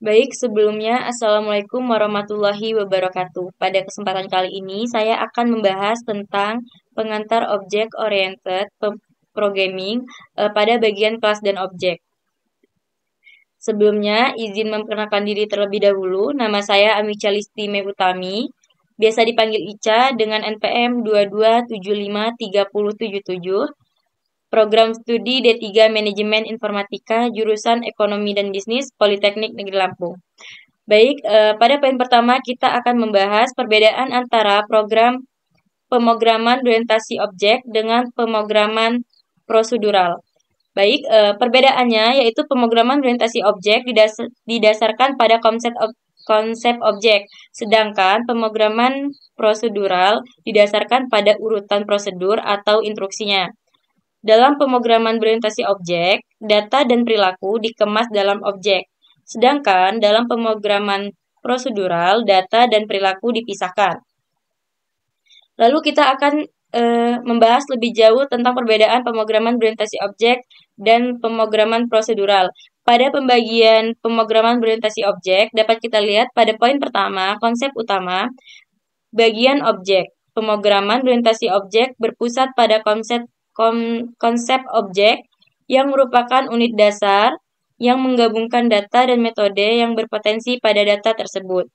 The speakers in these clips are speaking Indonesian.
Baik, sebelumnya Assalamualaikum warahmatullahi wabarakatuh. Pada kesempatan kali ini saya akan membahas tentang pengantar objek oriented programming pada bagian kelas dan objek. Sebelumnya, izin memperkenalkan diri terlebih dahulu. Nama saya Amica Listime Utami, biasa dipanggil Ica dengan NPM 22753077. Program Studi D3 Manajemen Informatika, jurusan Ekonomi dan Bisnis, Politeknik Negeri Lampung. Baik, pada poin pertama kita akan membahas perbedaan antara program pemrograman orientasi objek dengan pemrograman prosedural. Baik, perbedaannya yaitu pemrograman orientasi objek didasarkan pada konsep objek, sedangkan pemrograman prosedural didasarkan pada urutan prosedur atau instruksinya. Dalam pemrograman berorientasi objek, data dan perilaku dikemas dalam objek. Sedangkan dalam pemrograman prosedural, data dan perilaku dipisahkan. Lalu kita akan membahas lebih jauh tentang perbedaan pemrograman berorientasi objek dan pemrograman prosedural. Pada pembagian pemrograman berorientasi objek, dapat kita lihat pada poin pertama, konsep utama, bagian objek. Pemrograman berorientasi objek berpusat pada konsep objek yang merupakan unit dasar yang menggabungkan data dan metode yang berpotensi pada data tersebut.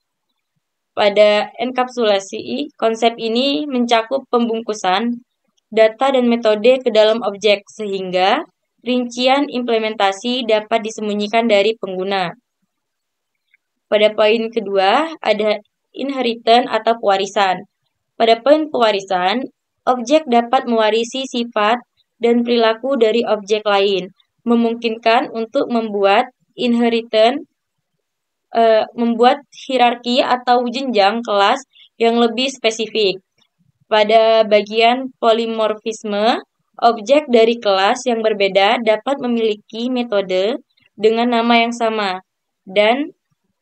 Pada enkapsulasi, konsep ini mencakup pembungkusan data dan metode ke dalam objek sehingga rincian implementasi dapat disembunyikan dari pengguna. Pada poin kedua, ada inheritance atau pewarisan. Pada poin pewarisan, objek dapat mewarisi sifat dan perilaku dari objek lain, memungkinkan untuk membuat inheritance, membuat hierarki atau jenjang kelas yang lebih spesifik. Pada bagian polimorfisme, objek dari kelas yang berbeda dapat memiliki metode dengan nama yang sama, dan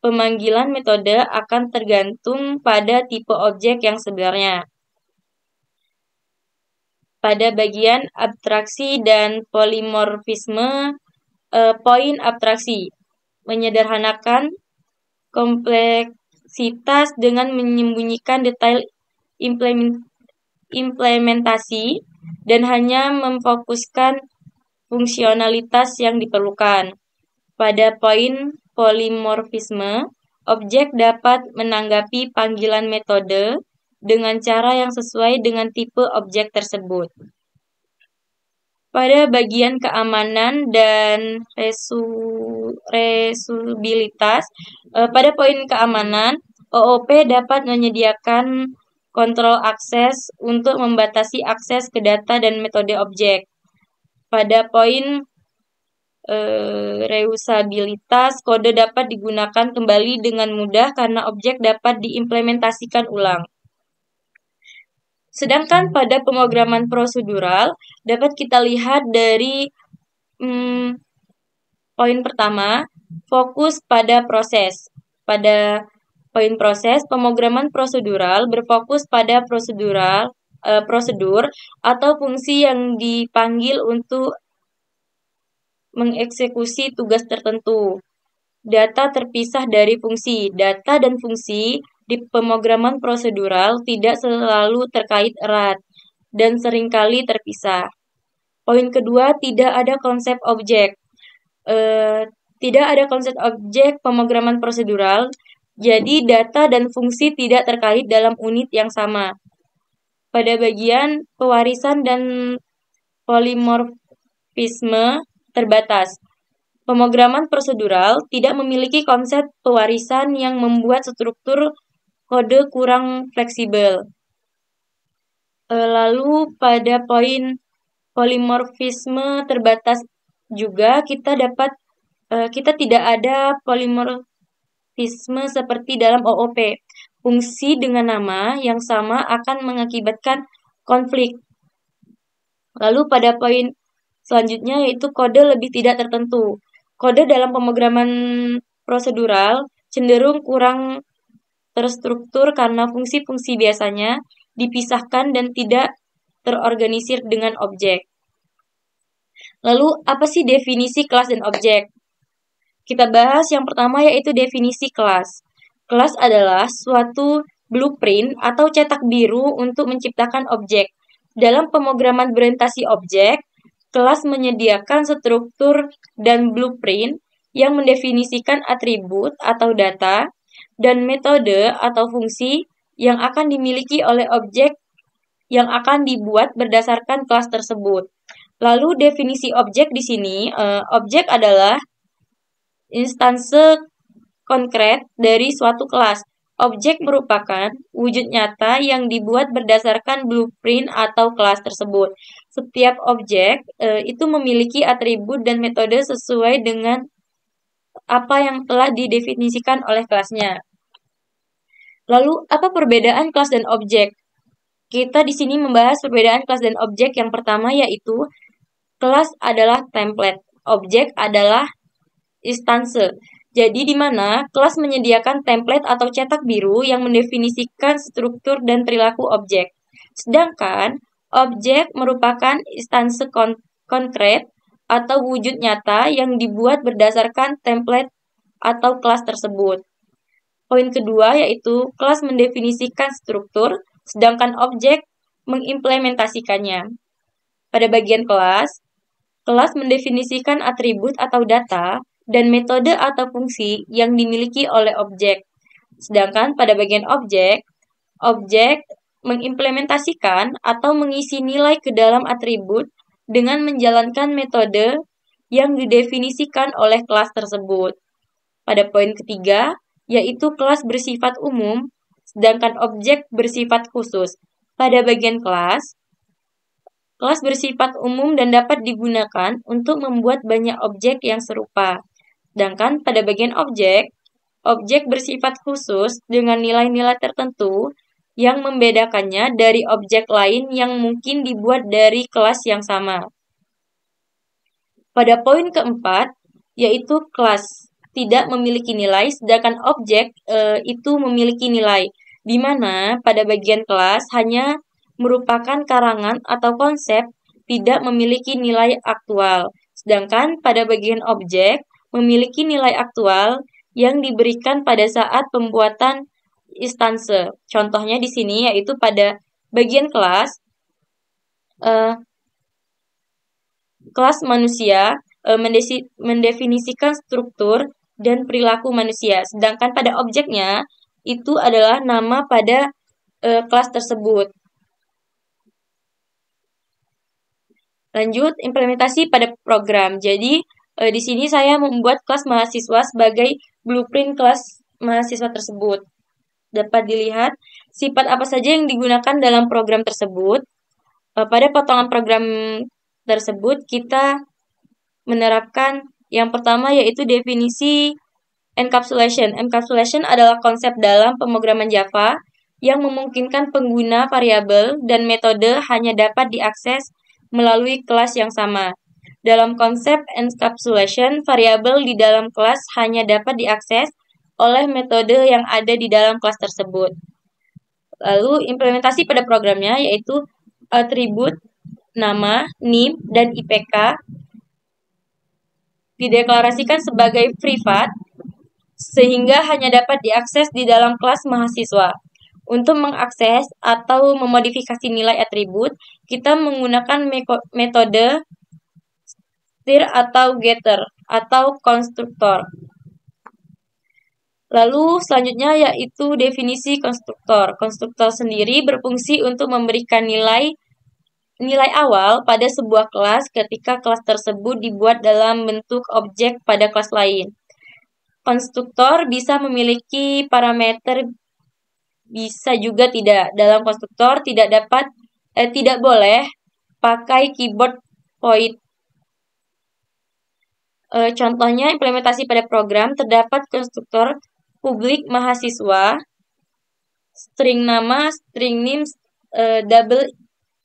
pemanggilan metode akan tergantung pada tipe objek yang sebenarnya. Pada bagian abstraksi dan polimorfisme, poin abstraksi menyederhanakan kompleksitas dengan menyembunyikan detail implementasi dan hanya memfokuskan fungsionalitas yang diperlukan. Pada poin polimorfisme, objek dapat menanggapi panggilan metode dengan cara yang sesuai dengan tipe objek tersebut. Pada bagian keamanan dan resusibilitas, pada poin keamanan, OOP dapat menyediakan kontrol akses untuk membatasi akses ke data dan metode objek. Pada poin reusabilitas, kode dapat digunakan kembali dengan mudah karena objek dapat diimplementasikan ulang. Sedangkan pada pemrograman prosedural, dapat kita lihat dari poin pertama, fokus pada proses. Pada poin proses, pemrograman prosedural berfokus pada prosedur atau fungsi yang dipanggil untuk mengeksekusi tugas tertentu. Data terpisah dari fungsi. Data dan fungsi di pemrograman prosedural tidak selalu terkait erat dan seringkali terpisah. Poin kedua, tidak ada konsep objek. Tidak ada konsep objek pemrograman prosedural, jadi data dan fungsi tidak terkait dalam unit yang sama. Pada bagian pewarisan dan polimorfisme terbatas. Pemrograman prosedural tidak memiliki konsep pewarisan yang membuat struktur kode kurang fleksibel. Lalu pada poin polimorfisme terbatas juga kita tidak ada polimorfisme seperti dalam OOP. Fungsi dengan nama yang sama akan mengakibatkan konflik. Lalu pada poin selanjutnya yaitu kode lebih tidak tertentu. Kode dalam pemrograman prosedural cenderung kurang terstruktur karena fungsi-fungsi biasanya dipisahkan dan tidak terorganisir dengan objek. Lalu, apa sih definisi kelas dan objek? Kita bahas yang pertama yaitu definisi kelas. Kelas adalah suatu blueprint atau cetak biru untuk menciptakan objek. Dalam pemrograman berorientasi objek, kelas menyediakan struktur dan blueprint yang mendefinisikan atribut atau data dan metode atau fungsi yang akan dimiliki oleh objek yang akan dibuat berdasarkan kelas tersebut. Lalu definisi objek di sini, objek adalah instanse konkret dari suatu kelas. Objek merupakan wujud nyata yang dibuat berdasarkan blueprint atau kelas tersebut. Setiap objek itu memiliki atribut dan metode sesuai dengan apa yang telah didefinisikan oleh kelasnya. Lalu, apa perbedaan kelas dan objek? Kita di sini membahas perbedaan kelas dan objek. Yang pertama yaitu kelas adalah template, objek adalah instanse. Jadi di mana kelas menyediakan template atau cetak biru yang mendefinisikan struktur dan perilaku objek. Sedangkan objek merupakan instanse konkret atau wujud nyata yang dibuat berdasarkan template atau kelas tersebut. Poin kedua yaitu kelas mendefinisikan struktur, sedangkan objek mengimplementasikannya. Pada bagian kelas mendefinisikan atribut atau data dan metode atau fungsi yang dimiliki oleh objek. Sedangkan pada bagian objek mengimplementasikan atau mengisi nilai ke dalam atribut dengan menjalankan metode yang didefinisikan oleh kelas tersebut. Pada poin ketiga, yaitu kelas bersifat umum, sedangkan objek bersifat khusus. Pada bagian kelas bersifat umum dan dapat digunakan untuk membuat banyak objek yang serupa. Sedangkan pada bagian objek bersifat khusus dengan nilai-nilai tertentu yang membedakannya dari objek lain yang mungkin dibuat dari kelas yang sama. Pada poin keempat, yaitu kelas tidak memiliki nilai, sedangkan objek itu memiliki nilai, di mana pada bagian kelas hanya merupakan karangan atau konsep tidak memiliki nilai aktual, sedangkan pada bagian objek memiliki nilai aktual yang diberikan pada saat pembuatan instanse. Contohnya di sini yaitu pada bagian kelas manusia mendefinisikan struktur dan perilaku manusia, sedangkan pada objeknya itu adalah nama pada kelas tersebut. Lanjut, implementasi pada program. Jadi, di sini saya membuat kelas mahasiswa sebagai blueprint kelas mahasiswa tersebut. Dapat dilihat sifat apa saja yang digunakan dalam program tersebut. Pada potongan program tersebut, kita menerapkan yang pertama yaitu definisi encapsulation. Encapsulation adalah konsep dalam pemrograman Java yang memungkinkan pengguna variabel dan metode hanya dapat diakses melalui kelas yang sama. Dalam konsep encapsulation, variabel di dalam kelas hanya dapat diakses oleh metode yang ada di dalam kelas tersebut. Lalu implementasi pada programnya yaitu atribut, nama, NIM, dan IPK dideklarasikan sebagai privat sehingga hanya dapat diakses di dalam kelas mahasiswa. Untuk mengakses atau memodifikasi nilai atribut, kita menggunakan metode stir atau getter atau konstruktor. Lalu selanjutnya yaitu definisi konstruktor. Konstruktor sendiri berfungsi untuk memberikan nilai awal pada sebuah kelas ketika kelas tersebut dibuat dalam bentuk objek pada kelas lain. Konstruktor bisa memiliki parameter, bisa juga tidak. Dalam konstruktor tidak boleh pakai keyboard void. Contohnya implementasi pada program terdapat konstruktor publik mahasiswa, string nama, string name, double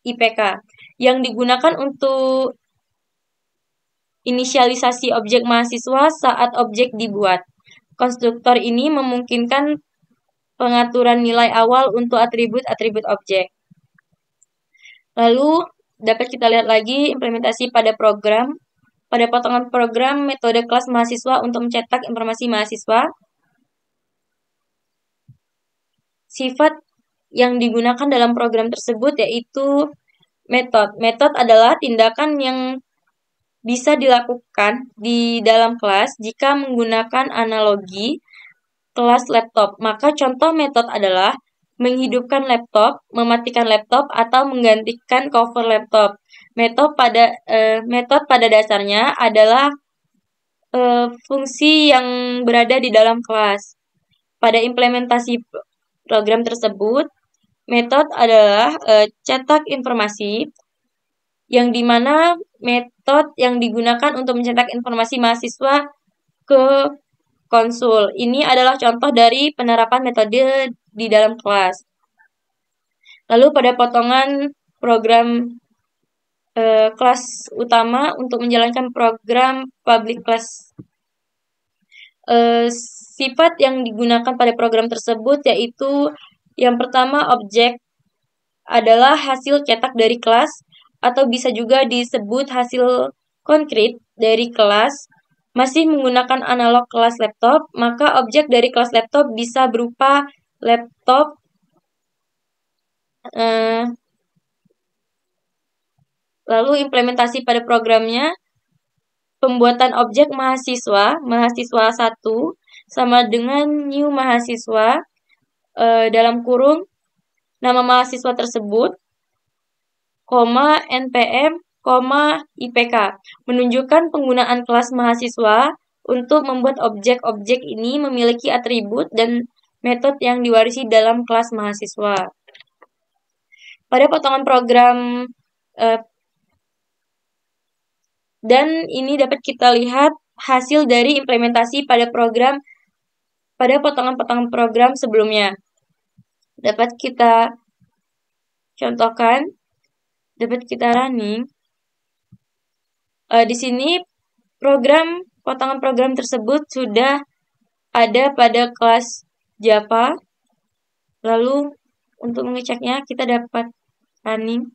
IPK yang digunakan untuk inisialisasi objek mahasiswa saat objek dibuat. Konstruktor ini memungkinkan pengaturan nilai awal untuk atribut-atribut objek. Lalu dapat kita lihat lagi implementasi pada program. pada potongan program metode kelas mahasiswa untuk mencetak informasi mahasiswa. Sifat yang digunakan dalam program tersebut yaitu metode. Metode adalah tindakan yang bisa dilakukan di dalam kelas jika menggunakan analogi kelas laptop. Maka contoh metode adalah menghidupkan laptop, mematikan laptop, atau menggantikan cover laptop. Metode pada dasarnya adalah fungsi yang berada di dalam kelas. Pada implementasi program tersebut, metode adalah cetak informasi, yang dimana metode yang digunakan untuk mencetak informasi mahasiswa ke konsul. Ini adalah contoh dari penerapan metode di dalam kelas. Lalu pada potongan program kelas utama untuk menjalankan program public class. Sifat yang digunakan pada program tersebut yaitu yang pertama, objek adalah hasil cetak dari kelas atau bisa juga disebut hasil konkret dari kelas. Masih menggunakan analog kelas laptop, maka objek dari kelas laptop bisa berupa laptop, lalu implementasi pada programnya, pembuatan objek mahasiswa 1 sama dengan new mahasiswa, dalam kurung nama mahasiswa tersebut, NPM, IPK, menunjukkan penggunaan kelas mahasiswa untuk membuat objek-objek ini memiliki atribut dan metode yang diwarisi dalam kelas mahasiswa. Pada potongan program dan ini dapat kita lihat hasil dari implementasi pada potongan-potongan program sebelumnya. Dapat kita contohkan, dapat kita running. Di sini potongan program tersebut sudah ada pada kelas Java. Lalu untuk mengeceknya kita dapat running.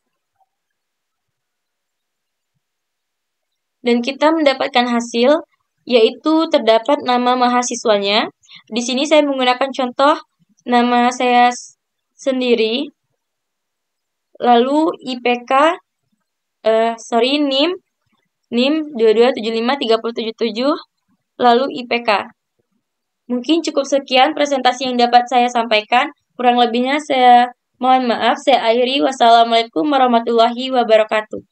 Dan kita mendapatkan hasil yaitu terdapat nama mahasiswanya. Di sini saya menggunakan contoh nama saya sendiri. Lalu IPK NIM 2275377, lalu IPK. Mungkin cukup sekian presentasi yang dapat saya sampaikan. Kurang lebihnya saya mohon maaf. Saya akhiri. Wassalamualaikum warahmatullahi wabarakatuh.